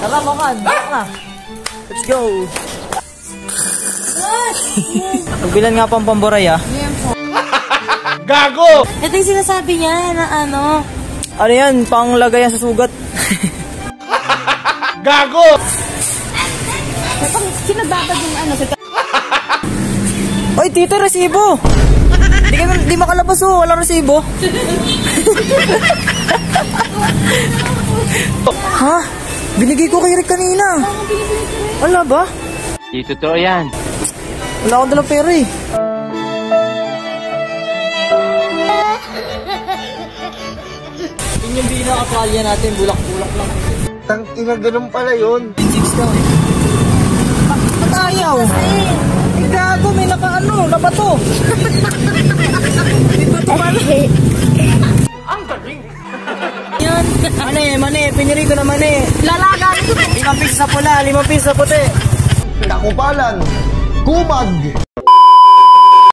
Tara, makan. Tara. Let's go. Pagbilan nga pang pamboray, ah. Gago! Ito yung sinasabi niya na ano. Ano yan? Panglagay yan sa sugat. Gago! Sinababad yung ano. Oy, tito, resibo! Di makalabas, oh. Walang resibo. Ha? Binigay ko kay Rick kanina. Wala ba? Di totoo yan. Wala akong dalang pera, eh. Yun yung binakapalya natin. Bulak-bulak lang. Tangina, ganun pala yun. 6 lang, eh. Ba't ayaw? Eh, gago, may nakaano, nabato. May bato pala. Ang galing! Yan. Mani, piniri ko na mani. Lalaga. 5 piso sa pula, 5 piso sa puti. Takupalan! Kumag!